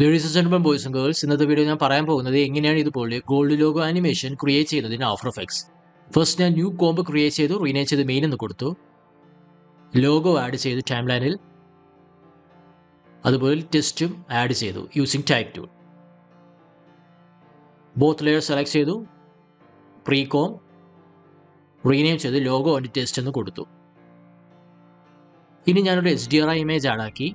Ladies and gentlemen, boys and girls, ഇന്നത്തെ video ഞാൻ പറയാൻ പോകുന്നത് എങ്ങനെയാണ് ഇതുപോലെ ഗോൾഡ് ലോഗോ ആനിമേഷൻ ക്രിയേറ്റ് ചെയ്യുന്നതിന് ആഫ്റ്റർ എഫക്ട്സ്. ഫസ്റ്റ് ഞാൻ ന്യൂ കോംബ് ക്രിയേറ്റ് ചെയ്തു, റീനെയിം ചെയ്ത് മെയിൻ എന്ന് കൊടുത്തു, ലോഗോ ആഡ് ചെയ്തു ടൈം ലൈനിൽ, അതുപോലെ ടെസ്റ്റും ആഡ് ചെയ്തു using type tool. Both layer select ചെയ്തു, പ്രീ കോം, റീനെയിം ചെയ്ത് ലോഗോ ആൻഡ് ടെസ്റ്റ് എന്ന് കൊടുത്തു. ഇനി ഞാനൊരു HDRI ഇമേജ് ആഡ് ആക്കി.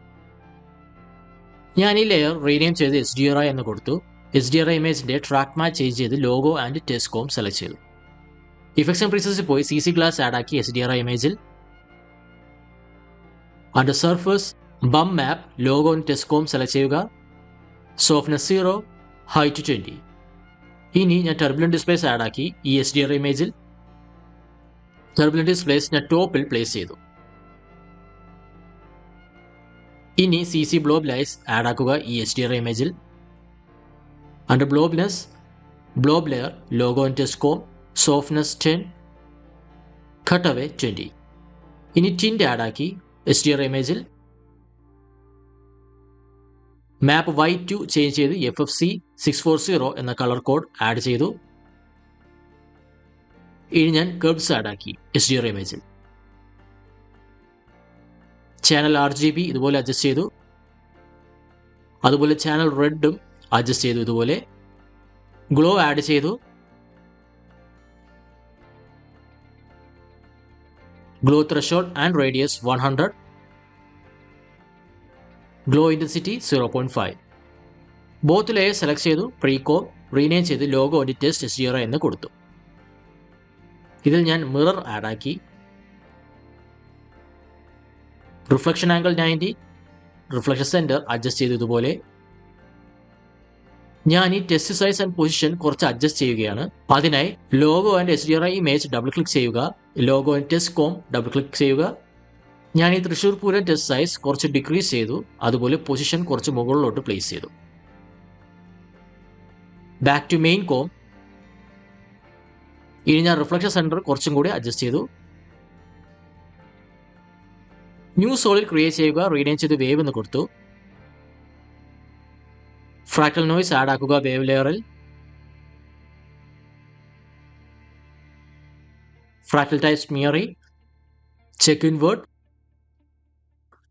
ഞാൻ ഈ ലെയർ റീനെയിം ചെയ്ത് HDRI എന്ന് കൊടുത്തു. HDRI ഇമേജിന്റെ ട്രാക്ക് മാച്ച് ചേഞ്ച് ചെയ്ത് logo and text comp select ചെയ്തു. ഇഫക്ട്സ് ആൻഡ് പ്രീസെറ്റ്സിൽ പോയി CC ഗ്ലാസ് ആഡ് ആക്കി HDRI ഇമേജിൽ. Under surface bump map logo and text comp select ചെയ്യുക. Softness 0, height 20. ഇനി ഞാൻ ടർബുലന്റ് ഡിസ്പ്ലേസ് ആഡ് ആക്കി ഈ HDRI ഇമേജിൽ. ടർബുലന്റ് ഡിസ്പ്ലേസ് ഞാൻ ടോപ്പിൽ പ്ലേസ് ചെയ്തു. ഇനി CC ബ്ലോബ് ലൈസ് ആഡ് ആക്കുക ഈ HDRI ഇമേജിൽ. Under blobbiness blob layer logo and text comp, softness 10, cut away 20. ഇനി ടിൻറ്റ് ആഡ് ആക്കി HDRI ഇമേജിൽ. മാപ്പ് Y2 ചേഞ്ച് ചെയ്ത് FFC 640 എന്ന കളർ കോഡ് ആഡ് ചെയ്തു. ഇനി ഞാൻ കർബ്സ് ആഡ് ആക്കി HDRI ഇമേജിൽ. ചാനൽ RGB ഇതുപോലെ അഡ്ജസ്റ്റ് ചെയ്തു. അതുപോലെ ചാനൽ റെഡും അഡ്ജസ്റ്റ് ചെയ്തു. ഇതുപോലെ ഗ്ലോ ആഡ് ചെയ്തു. Glow threshold and radius 100. Glow intensity 0.5. Both layer select ചെയ്തു, പ്രീകോം, റീനെയിം ചെയ്ത് ലോഗോ ആൻഡ് ടെസ്റ്റ് HDRI എന്ന് കൊടുത്തു. ഇതിൽ ഞാൻ മിറർ ആഡ് ആക്കി. Reflection angle 90, reflection centre adjust ചെയ്തു. ഇതുപോലെ ഞാൻ ഈ ടെസ്റ്റ് സൈസ് ആൻഡ് പൊസിഷൻ കുറച്ച് അഡ്ജസ്റ്റ് ചെയ്യുകയാണ്. അതിനായി logo and HDRI image double click ചെയ്യുക. Logo and text comp double click ചെയ്യുക. ഞാൻ ഈ തൃശ്ശൂർ പൂരം ടെസ്റ്റ് സൈസ് കുറച്ച് ഡിക്രീസ് ചെയ്തു. അതുപോലെ പൊസിഷൻ കുറച്ച് മുകളിലോട്ട് പ്ലേസ് ചെയ്തു. Back to main comp. ഇനി ഞാൻ റിഫ്ലക്ഷൻ സെന്റർ കുറച്ചും കൂടി അഡ്ജസ്റ്റ് ചെയ്തു. ന്യൂ സോളിഡ് ക്രിയേറ്റ് ചെയ്യുക, റീനെയിം ചെയ്ത് വേവ് എന്ന് കൊടുത്തു. ഫ്രാക്ടൽ നോയ്സ് ആഡ് ആക്കുക വേവ് ലെയറിൽ. Fractal type smeary, check invert.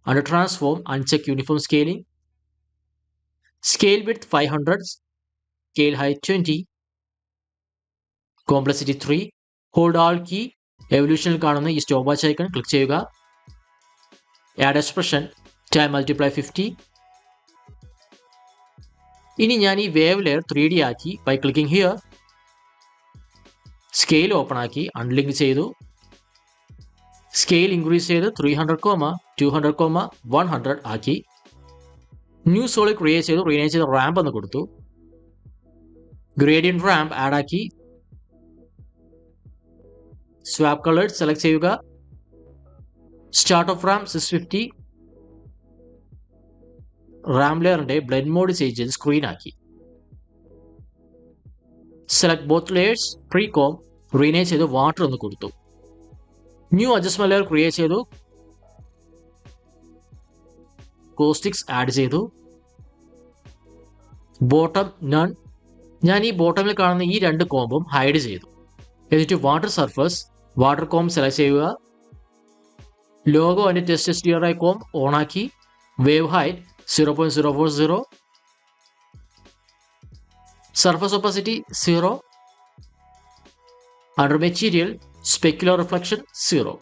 Under transform uncheck uniform scaling. Scale width 500, scale height 20, complexity 3. Hold alt key. എവല്യൂഷനിൽ കാണുന്ന ഈ സ്റ്റോപ്പ് വാച്ച് ഐക്കൺ ക്ലിക്ക് ചെയ്യുക. Add expression time multiply 50. ഇനി ഞാൻ ഈ വേവ് ലെയർ 3D ആക്കി by clicking here. Scale open ആക്കി unlink ചെയ്തു. സ്കെയിൽ ഇൻക്രീസ് ചെയ്ത് 300, 200, 100 ആക്കി. ന്യൂ സോളിഡ് ക്രിയേറ്റ് ചെയ്തു, റീനെയിം ചെയ്ത് റാമ്പ് എന്ന് കൊടുത്തു. ഗ്രേഡിയന്റ് റാമ്പ് ആഡ് ആക്കി. സ്വാപ്പ് കളേഴ്സ് സെലക്ട് ചെയ്യുക. Start of ramp 650. റാം ലെയറിന്റെ ബ്ലെൻഡ് മോഡ് ചേഞ്ച് ചെയ്ത് സ്ക്രീൻ ആക്കി. Select both layers, pre com, rename ചെയ്ത് വാട്ടർ എന്ന് കൊടുത്തു. ന്യൂ അഡ്ജസ്റ്റ്മെന്റ് ലെയർ ക്രിയേറ്റ് ചെയ്തു. കോസ്റ്റിക്സ് ആഡ് ചെയ്തു. Bottom none. ഞാൻ ഈ ബോട്ടമിൽ കാണുന്ന ഈ രണ്ട് കോമ്പും ഹൈഡ് ചെയ്തു. എന്നിട്ട് water surface water comp select ചെയ്യുക. Logo and text HDRI comp on ആക്കി. Wave height 0.040. Surface opacity 0. Under material specular reflection 0.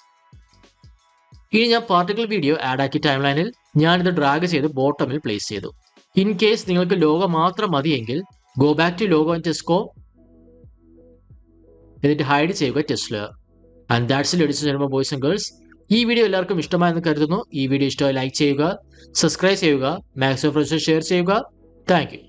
ഇനി ഞാൻ പാർട്ടിക്കിൾ വീഡിയോ ആഡ് ആക്കി ടൈം ലൈനിൽ. ഞാനിത് ഡ്രാഗ് ചെയ്ത് ബോട്ടമിൽ പ്ലേസ് ചെയ്തു. ഇൻ കേസ് നിങ്ങൾക്ക് ലോഗോ മാത്രം മതിയെങ്കിൽ go back to logo and text comp, എന്നിട്ട് ഹൈഡ് ചെയ്യുക text layer. And that's it, ladies and gentlemen, boys and girls. ഈ വീഡിയോ എല്ലാവർക്കും ഇഷ്ടമായെന്ന് കരുതുന്നു. ഈ വീഡിയോ ഇഷ്ടമായി ലൈക്ക് ചെയ്യുക, സബ്സ്ക്രൈബ് ചെയ്യുക, മാക്സിമം ഫ്രണ്ട്സിന് ഷെയർ ചെയ്യുക. Thank you.